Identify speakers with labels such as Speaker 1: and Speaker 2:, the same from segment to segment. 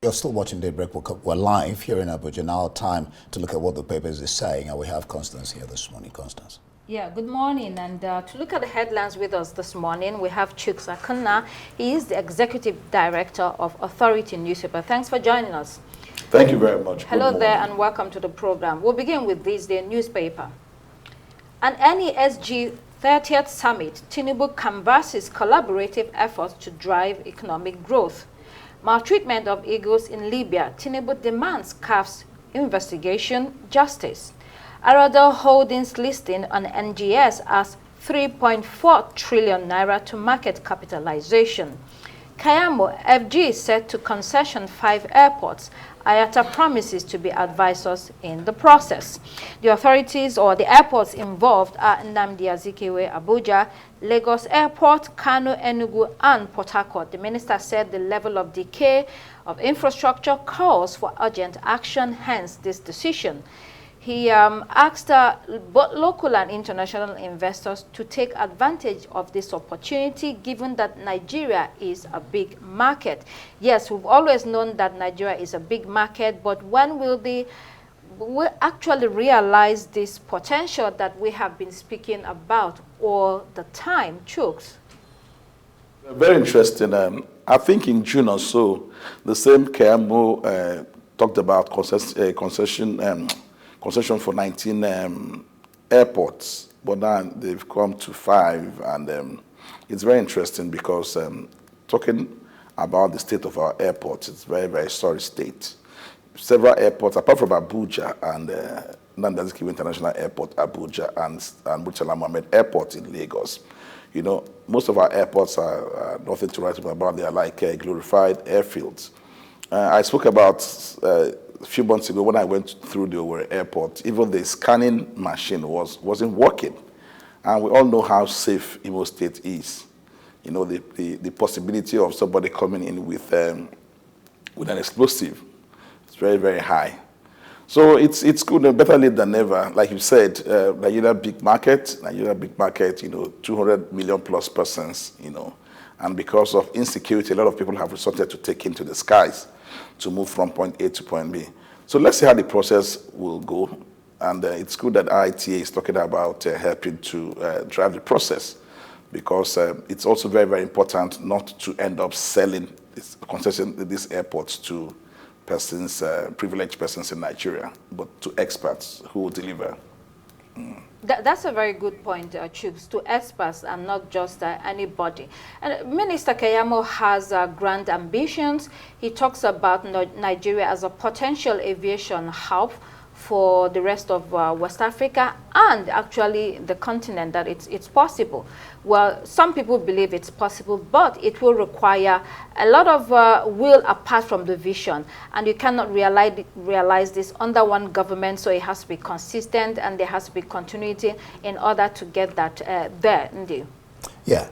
Speaker 1: You're still watching Daybreak. We're live here in Abuja. Now time to look at what the papers is saying. And we have Constance here this morning. Constance.
Speaker 2: Yeah, good morning. And to look at the headlines with us this morning, we have Chuks Akunna. He is the Executive Director of Authority newspaper. Thanks for joining us.
Speaker 3: Thank you very much.
Speaker 2: Hello there and welcome to the program. We'll begin with this day newspaper. An NESG 30th summit, Tinubu canvasses collaborative efforts to drive economic growth. Maltreatment of eagles in Libya, Tinubu demands CAF's investigation justice. Aradel Holdings listing on NGS as 3.4 trillion naira to market capitalization. Kayamo FG set to concession 5 airports. Ayata promises to be advisors in the process. The authorities or the airports involved are Nnamdi Azikiwe, Abuja, Lagos Airport, Kano, Enugu, and Port Harcourt. The minister said the level of decay of infrastructure calls for urgent action, hence this decision. He asked both local and international investors to take advantage of this opportunity, given that Nigeria is a big market. Yes, we've always known that Nigeria is a big market, but when will we actually realize this potential that we have been speaking about all the time? Chuks?
Speaker 3: Very interesting. I think in June or so, the same KMO talked about concession for 19 airports, but now they've come to 5, and it's very interesting because talking about the state of our airports, it's very, very sorry state. Several airports, apart from Abuja and Nnamdi Azikiwe International Airport, Abuja, and Murtala Mohammed Airport in Lagos, you know, most of our airports are nothing to write about. They are like glorified airfields. I spoke about a few months ago when I went through the Owerri airport, even the scanning machine wasn't working. And we all know how safe Imo State is. You know, the possibility of somebody coming in with an explosive, it's very, very high. So it's good, better late than never. Like you said, Nigeria big market, you know, 200 million plus persons, you know. And because of insecurity, a lot of people have resorted to taking to the skies to move from point A to point B. So let's see how the process will go. And it's good that ITA is talking about helping to drive the process, because it's also very, very important not to end up selling these airports to persons, privileged persons in Nigeria, but to experts who will deliver.
Speaker 2: That's a very good point, Chuks, to experts and not just anybody. And Minister Kayamo has grand ambitions. He talks about Nigeria as a potential aviation hub for the rest of West Africa and actually the continent, that it's possible. Well, some people believe it's possible, but it will require a lot of will apart from the vision. And you cannot realize this under one government, so it has to be consistent and there has to be continuity in order to get that there, indeed.
Speaker 1: Yeah.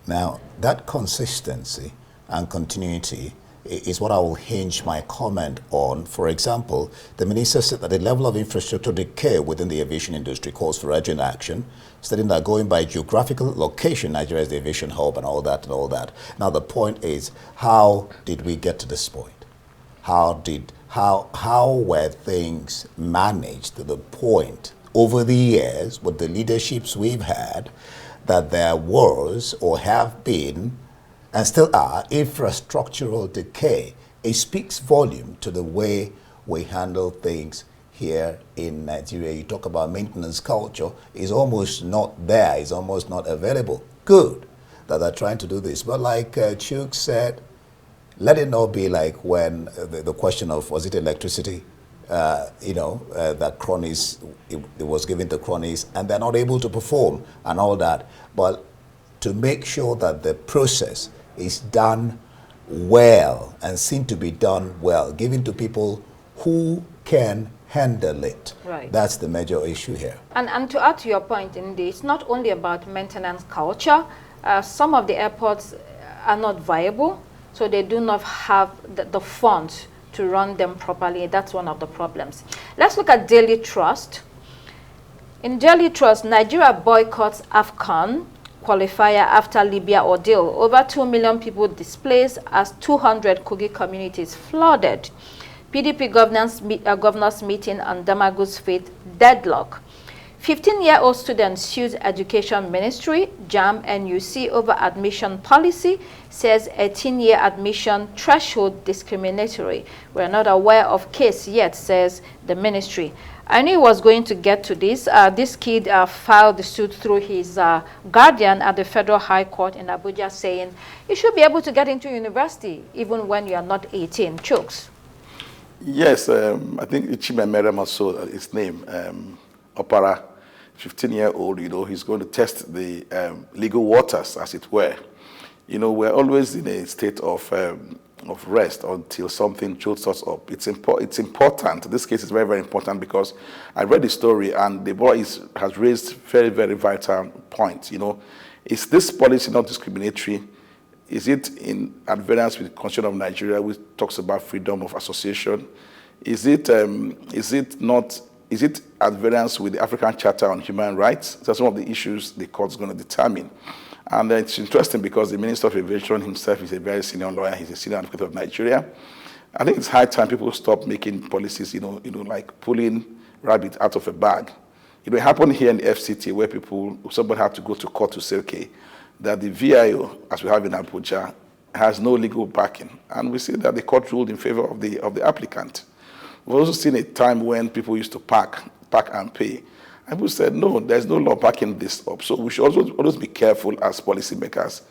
Speaker 1: Now, that consistency and continuity is what I will hinge my comment on. For example, the minister said that the level of infrastructure decay within the aviation industry calls for urgent action, stating that going by geographical location, Nigeria is the aviation hub and all that and all that. Now the point is, how did we get to this point? How were things managed to the point over the years with the leaderships we've had that there was or have been and still are infrastructural decay? It speaks volume to the way we handle things here in Nigeria. You talk about maintenance culture, is almost not there, is almost not available. Good that they're trying to do this. But like Chuk said, let it not be like when the question of, was it electricity? That cronies, it was given to cronies and they're not able to perform and all that. But to make sure that the process is done well and seen to be done well, given to people who can handle it.
Speaker 2: Right.
Speaker 1: That's the major issue here.
Speaker 2: And to add to your point, indeed, it's not only about maintenance culture. Some of the airports are not viable, so they do not have the funds to run them properly. That's one of the problems. Let's look at Daily Trust. In Daily Trust, Nigeria boycotts AFCON, qualifier after Libya ordeal. Over 2 million people displaced as 200 Kogi communities flooded. PDP governors meeting on Damagu's fate deadlock. 15-year-old student sues Education Ministry. JAM NUC over admission policy, says 18-year admission threshold discriminatory. We're not aware of case yet, says the ministry. I knew he was going to get to this. This kid filed the suit through his guardian at the Federal High Court in Abuja, saying you should be able to get into university even when you are not 18. Chooks.
Speaker 3: Yes, I think Ichimemere Maso, his name, Opara, 15-year-old, he's going to test the legal waters, as it were. We're always in a state of rest until something shows us up. It's important. This case is very, very important because I read the story and the boy has raised very, very vital points. Is this policy not discriminatory? Is it in adherence with the Constitution of Nigeria, which talks about freedom of association? Is it adherence with the African Charter on Human Rights? That's one of the issues the court's going to determine. And it's interesting because the Minister of Aviation himself is a very senior lawyer. He's a senior advocate of Nigeria. I think it's high time people stop making policies, like pulling rabbit out of a bag. It happened here in the FCT where somebody had to go to court to say, okay, that the VIO, as we have in Abuja, has no legal backing. And we see that the court ruled in favor of the applicant. We've also seen a time when people used to park and pay. And people said, no, there's no law backing this up. So we should also always be careful as policymakers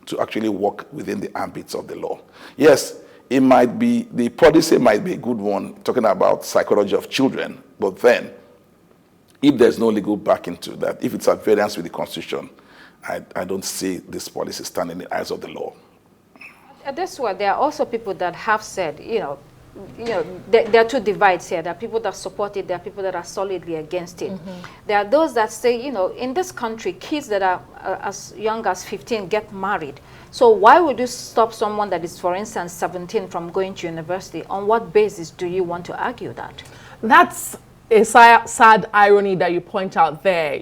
Speaker 3: to actually work within the ambits of the law. Yes, the policy might be a good one, talking about psychology of children, but then, if there's no legal backing to that, if it's at variance with the Constitution, I don't see this policy standing in the eyes of the law.
Speaker 2: That's why there are also people that have said, there are two divides here. There are people that support it. There are people that are solidly against it. There are those that say, in this country, kids that are as young as 15 get married. So why would you stop someone that is, for instance, 17 from going to university? On what basis do you want to argue that?
Speaker 4: That's a sad irony that you point out there,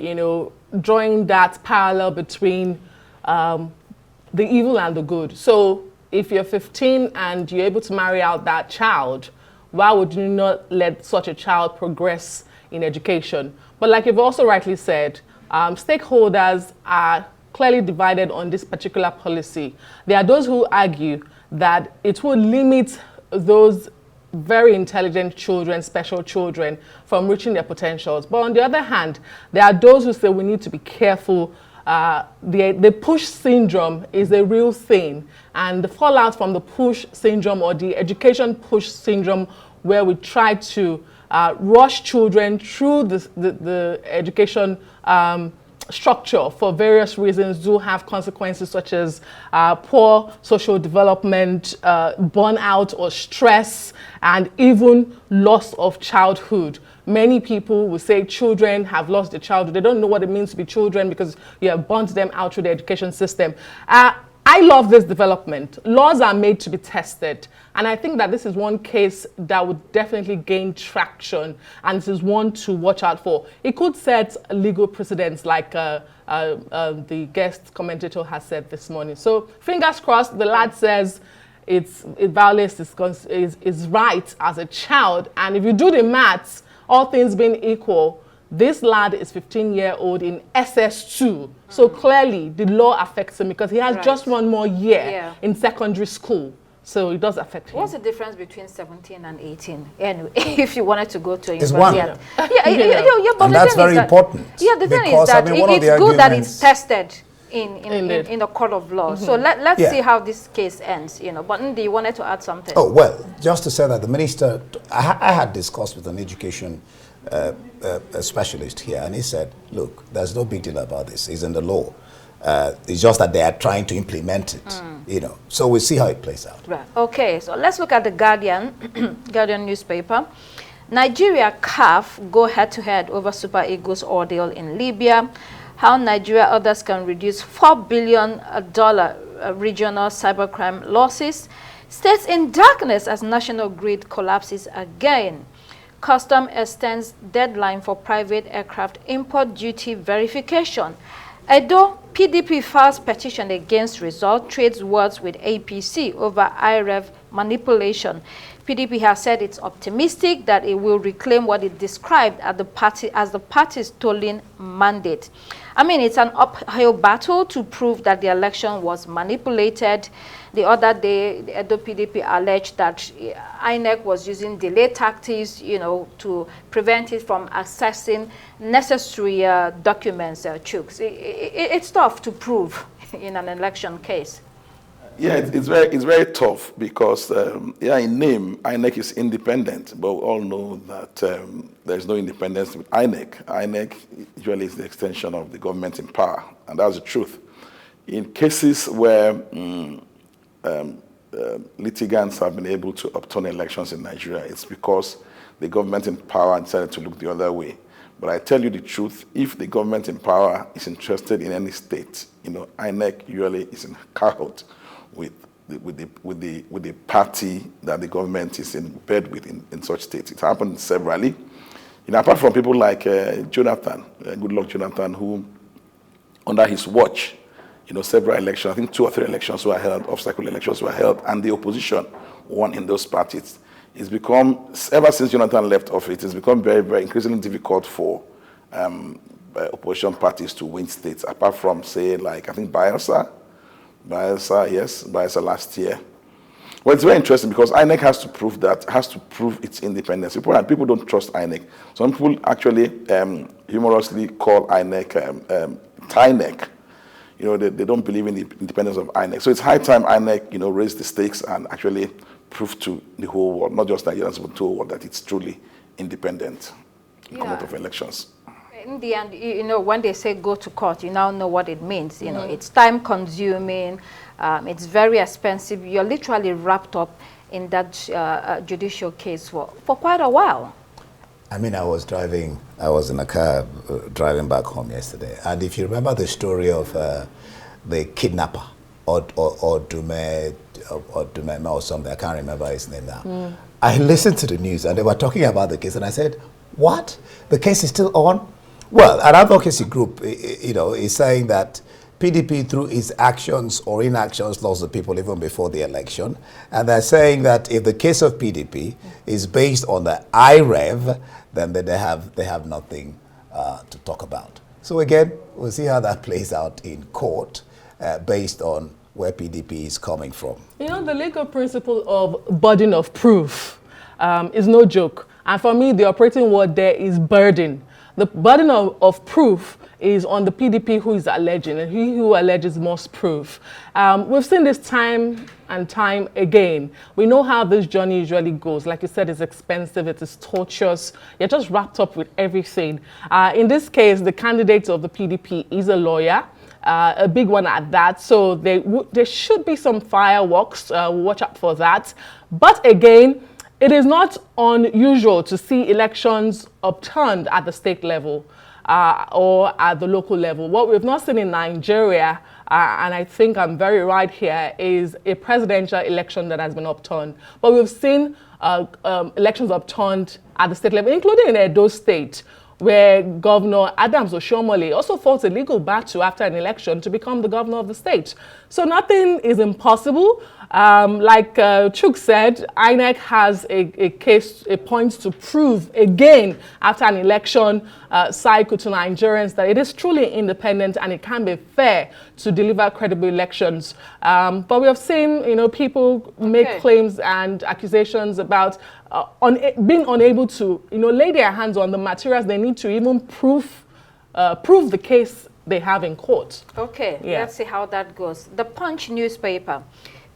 Speaker 4: drawing that parallel between the evil and the good. So if you're 15 and you're able to marry out that child, why would you not let such a child progress in education? But like you've also rightly said, stakeholders are clearly divided on this particular policy. There are those who argue that it will limit those very intelligent children, special children, from reaching their potentials. But on the other hand, there are those who say we need to be careful. The push syndrome is a real thing, and the fallout from the push syndrome, or the education push syndrome, where we try to rush children through the education structure for various reasons, do have consequences such as poor social development, burnout or stress, and even loss of childhood. Many people will say children have lost their childhood. They don't know what it means to be children because you have burnt them out through the education system. I love this development. Laws are made to be tested. And I think that this is one case that would definitely gain traction. And this is one to watch out for. It could set legal precedents like the guest commentator has said this morning. So fingers crossed, the lad says it violates his right as a child. And if you do the maths, all things being equal, this lad is 15-year-old in SS2. So clearly the law affects him because he has just one more year in secondary school. So it does affect him.
Speaker 2: What's the difference between 17 and 18? Anyway, if you wanted to go to a
Speaker 1: it's
Speaker 2: university.
Speaker 1: One.
Speaker 2: But
Speaker 1: and that's very important.
Speaker 2: Yeah, the thing is that it's good that it's tested in the court of law. So let's see how this case ends. But Ndi, you wanted to add something?
Speaker 1: Oh, well, just to say that the minister, I had discussed with an education a specialist here, and he said, look, there's no big deal about this. It's in the law. It's just that they are trying to implement it, So we'll see how it plays out.
Speaker 2: Right. Okay, so let's look at the Guardian newspaper. Nigeria CAF go head-to-head over Super Eagles ordeal in Libya. How Nigeria others can reduce $4 billion regional cybercrime losses. States in darkness as national grid collapses again. Custom extends deadline for private aircraft import duty verification. Edo PDP files petition against result, trades words with APC over IREV manipulation. PDP has said it's optimistic that it will reclaim what it described as the party's stolen mandate. I mean, it's an uphill battle to prove that the election was manipulated. The other day, the Edo PDP alleged that INEC was using delay tactics, to prevent it from accessing necessary documents, chooks. It's tough to prove in an election case.
Speaker 3: Yeah, it's very tough because, in name, INEC is independent, but we all know that there's no independence with INEC. INEC usually is the extension of the government in power, and that's the truth. In cases where litigants have been able to upturn elections in Nigeria, it's because the government in power decided to look the other way. But I tell you the truth, if the government in power is interested in any state, INEC usually is in cahoots with the party that the government is in bed with in such states. It happened severally. Apart from people like Jonathan, Goodluck Jonathan, who under his watch, several elections, I think 2 or 3 elections were held, obstacle elections were held, and the opposition won in those parties. It's become, ever since Jonathan left office, it's become very, very increasingly difficult for opposition parties to win states, apart from, say, like, I think Bayelsa last year. Well, it's very interesting because INEC has to prove its independence. People don't trust INEC. Some people actually humorously call INEC TINEC. They don't believe in the independence of INEC. So it's high time INEC, raise the stakes and actually prove to the whole world, not just Nigerians, but to the whole world, that it's truly independent in come out of elections.
Speaker 2: In the end, when they say go to court, you now know what it means. It's time consuming, it's very expensive. You're literally wrapped up in that judicial case for quite a while.
Speaker 1: I mean, I was in a car driving back home yesterday. And if you remember the story of the kidnapper, or Dume or something, I can't remember his name now. I listened to the news and they were talking about the case and I said, what? The case is still on? Well, an advocacy group, is saying that PDP, through its actions or inactions, lost the people even before the election. And they're saying that if the case of PDP is based on the IREV, then they have nothing to talk about. So again, we'll see how that plays out in court based on where PDP is coming from.
Speaker 4: The legal principle of burden of proof is no joke. And for me, the operating word there is burden. The burden of proof is on the PDP who is alleging, and he who alleges must prove. We've seen this time and time again. We know how this journey usually goes. Like you said, it's expensive, it is torturous. You're just wrapped up with everything. In this case, the candidate of the PDP is a lawyer, a big one at that. So there should be some fireworks. Watch out for that. But again, it is not unusual to see elections upturned at the state level or at the local level. What we've not seen in Nigeria, and I think I'm very right here, is a presidential election that has been upturned. But we've seen elections upturned at the state level, including in Edo State, where Governor Adams Oshiomhole also fought a legal battle after an election to become the governor of the state. So nothing is impossible. Like Chuk said, INEC has a point to prove again after an election cycle to Nigerians that it is truly independent and it can be fair to deliver credible elections. But we have seen, people make claims and accusations about being unable to, lay their hands on the materials they need to even prove the case they have in court.
Speaker 2: Okay, let's see how that goes. The Punch newspaper.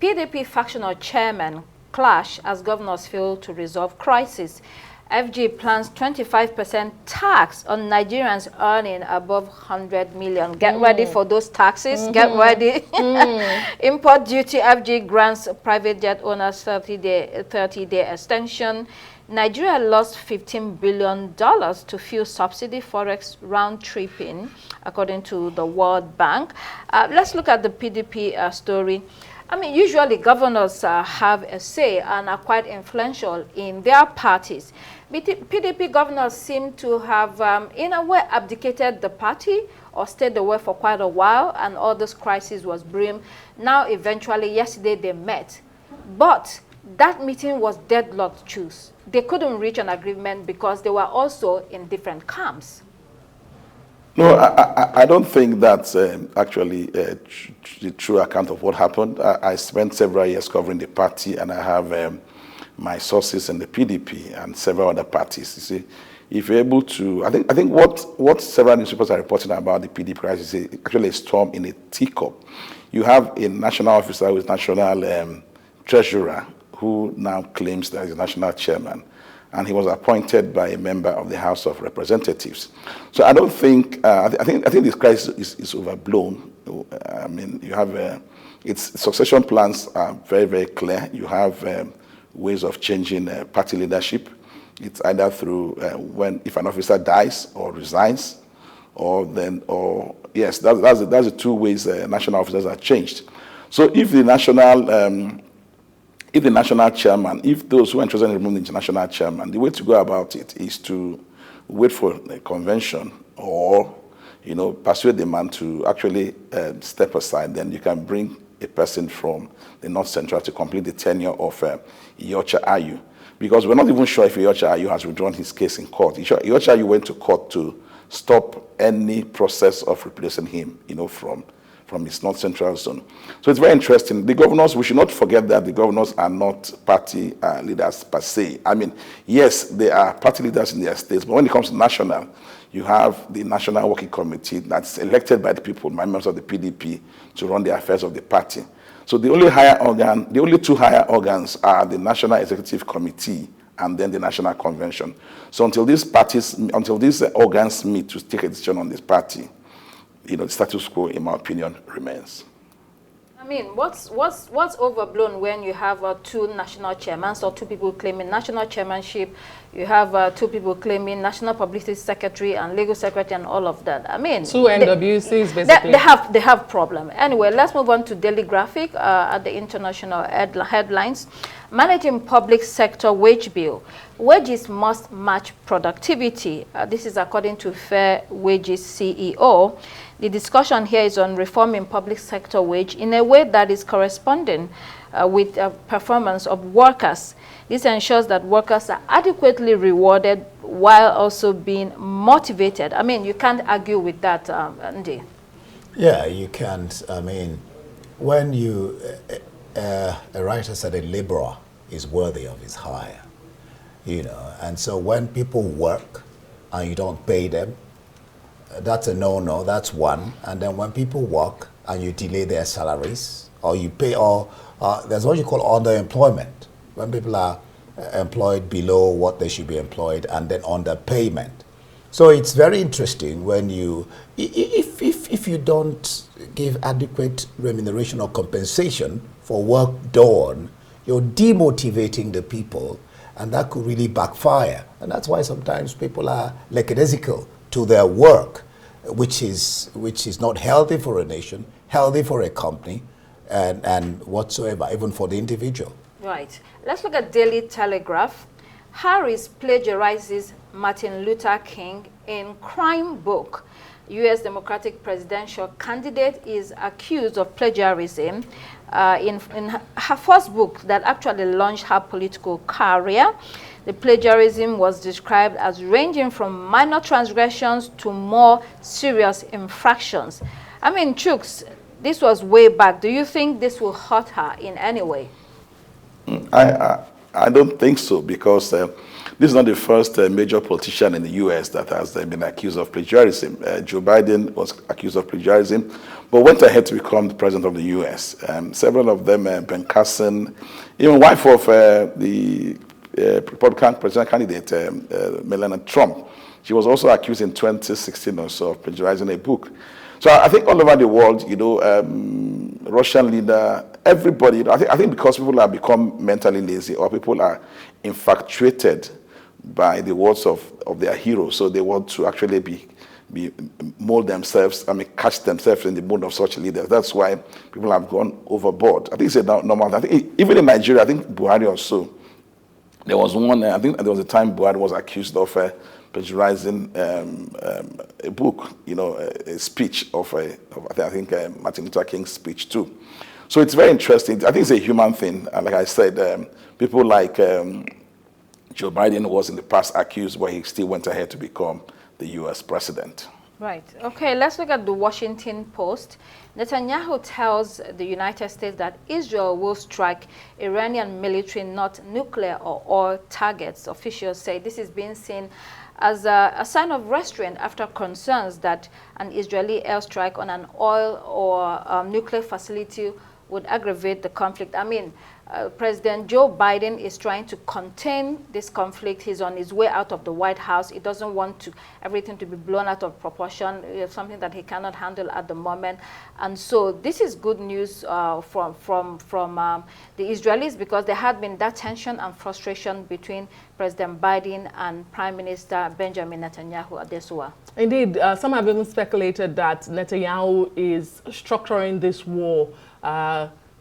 Speaker 2: PDP factional chairman clash as governors fail to resolve crisis. FG plans 25% tax on Nigerians earning above 100 million. Get ready for those taxes. Get ready. Import duty. FG grants private jet owners 30-day extension. Nigeria lost $15 billion to fuel subsidy forex round tripping, according to the World Bank. Let's look at the PDP story. I mean, usually governors have a say and are quite influential in their parties. PDP governors seem to have, in a way, abdicated the party or stayed away for quite a while, and all this crisis was brewing. Now, eventually, yesterday they met. But that meeting was deadlocked choose. They couldn't reach an agreement because they were also in different camps.
Speaker 3: No, I don't think that's actually the true account of what happened. I spent several years covering the party, and I have my sources in the PDP and several other parties. You see, if you're able to, I think what several newspapers are reporting about the PDP crisis is actually a storm in a teacup. You have a national officer who is national treasurer who now claims that he's national chairman, and he was appointed by a member of the House of Representatives. So I don't think, I think this crisis is overblown. I mean, you have, its succession plans are very, very clear. You have ways of changing party leadership. It's either through if an officer dies or resigns, yes, that's the two ways national officers are changed. So if the national chairman, if those who are interested in removing the national chairman, the way to go about it is to wait for a convention or, persuade the man to actually step aside. Then you can bring a person from the North Central to complete the tenure of Iyorchia Ayu. Because we're not even sure if Iyorchia Ayu has withdrawn his case in court. Iyorchia Ayu went to court to stop any process of replacing him, from his North Central zone. So it's very interesting. The governors, we should not forget that the governors are not party leaders per se. I mean, yes, they are party leaders in their states, but when it comes to national, you have the National Working Committee that's elected by the people, by members of the PDP, to run the affairs of the party. So the only two higher organs are the National Executive Committee and then the National Convention. So until these organs meet to take a decision on this party, the status quo, in my opinion, remains.
Speaker 2: I mean, what's overblown when you have two national chairmen, or two people claiming national chairmanship, you have two people claiming national publicity secretary and legal secretary and all of that. I mean,
Speaker 4: two NWCs basically.
Speaker 2: They have problem. Anyway, let's move on to Daily Graphic at the international headlines. Managing public sector wage bill. Wages must match productivity. This is according to Fair Wages CEO. The discussion here is on reforming public sector wage in a way that is corresponding with performance of workers. This ensures that workers are adequately rewarded while also being motivated. I mean, you can't argue with that, Andy.
Speaker 1: Yeah, you can't. I mean, when a writer said a laborer is worthy of his hire, and so when people work and you don't pay them, that's a no-no, that's one. And then when people work and you delay their salaries, or you pay, there's what you call underemployment, when people are employed below what they should be employed, and then underpayment. So it's very interesting when if you don't give adequate remuneration or compensation for work done, you're demotivating the people, and that could really backfire. And that's why sometimes people are lackadaisical to their work, which is not healthy for a nation, healthy for a company, and whatsoever, even for the individual.
Speaker 2: Right. Let's look at Daily Telegraph. Harris plagiarizes Martin Luther King in crime book. U.S. Democratic presidential candidate is accused of plagiarism in her first book that actually launched her political career. The plagiarism was described as ranging from minor transgressions to more serious infractions. I mean, Chooks, this was way back. Do you think this will hurt her in any way?
Speaker 3: I don't think so, because this is not the first major politician in the U.S. that has been accused of plagiarism. Joe Biden was accused of plagiarism, but went ahead to become the president of the U.S. Several of them, Ben Carson, even wife of the Republican president candidate, Melania Trump. She was also accused in 2016 or so of plagiarizing a book. So I think all over the world, Russian leader, everybody, I think because people have become mentally lazy, or people are infatuated by the words of their heroes, so they want to actually be mold themselves, catch themselves in the mold of such leaders. That's why people have gone overboard. I think it's a normal. I think even in Nigeria, I think Buhari also, there was one, I think there was a time Buhari was accused of plagiarizing a book, a speech of I think Martin Luther King's speech too. So it's very interesting. I think it's a human thing. And like I said, people like Joe Biden was in the past accused, but he still went ahead to become the U.S. president.
Speaker 2: Right. Okay, let's look at the Washington Post. Netanyahu tells the United States that Israel will strike Iranian military, not nuclear or oil targets. Officials say this is being seen as a sign of restraint after concerns that an Israeli airstrike on an oil or nuclear facility would aggravate the conflict. I mean, President Joe Biden is trying to contain this conflict. He's on his way out of the White House. He doesn't want everything to be blown out of proportion. It's something that he cannot handle at the moment. And so this is good news from the Israelis, because there had been that tension and frustration between President Biden and Prime Minister Benjamin Netanyahu at Desua.
Speaker 4: Indeed, some have even speculated that Netanyahu is structuring this war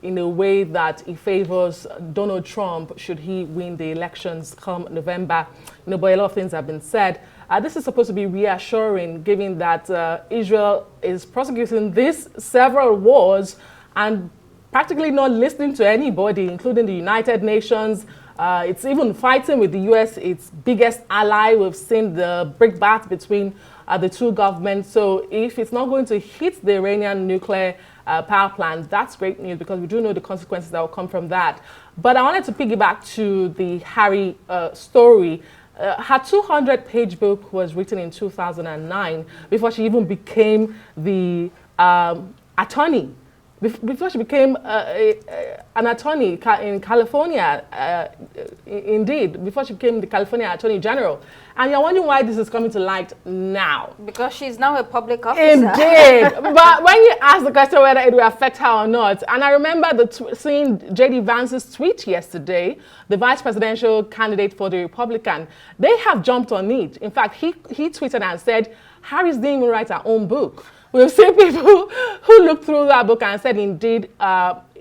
Speaker 4: in a way that he favors Donald Trump should he win the elections come November. But a lot of things have been said. This is supposed to be reassuring, given that Israel is prosecuting these several wars and practically not listening to anybody, including the United Nations. It's even fighting with the U.S., its biggest ally. We've seen the brickbat between the two governments. So if it's not going to hit the Iranian nuclear power plant, that's great news, because we do know the consequences that will come from that. But I wanted to piggyback to the Harry story. Her 200-page book was written in 2009, before she even became the attorney. Before she became an attorney in California, indeed, before she became the California Attorney General. And you're wondering why this is coming to light now.
Speaker 2: Because she's now a public officer.
Speaker 4: Indeed. But when you ask the question whether it will affect her or not, and I remember seeing J.D. Vance's tweet yesterday, the vice presidential candidate for the Republican, they have jumped on it. In fact, he tweeted and said, Harris didn't even write her own book. We've seen people who looked through that book and said, indeed,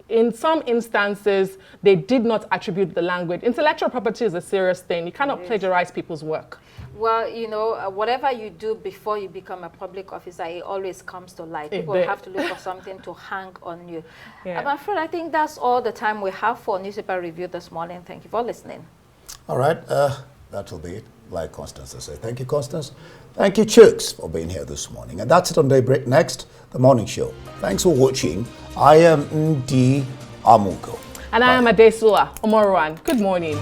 Speaker 4: in some instances, they did not attribute the language. Intellectual property is a serious thing. You cannot plagiarize people's work.
Speaker 2: Well, whatever you do before you become a public officer, it always comes to light. People have to look for something to hang on you. Yeah. I'm afraid I think that's all the time we have for Newspaper Review this morning. Thank you for listening.
Speaker 1: All right. That will be it. Like Constance said. Thank you, Constance. Thank you, Chooks, for being here this morning. And that's it on Daybreak. Next, the morning show. Thanks for watching. I am Ndi Amugo.
Speaker 4: And I am Adesua Omorwan. Good morning.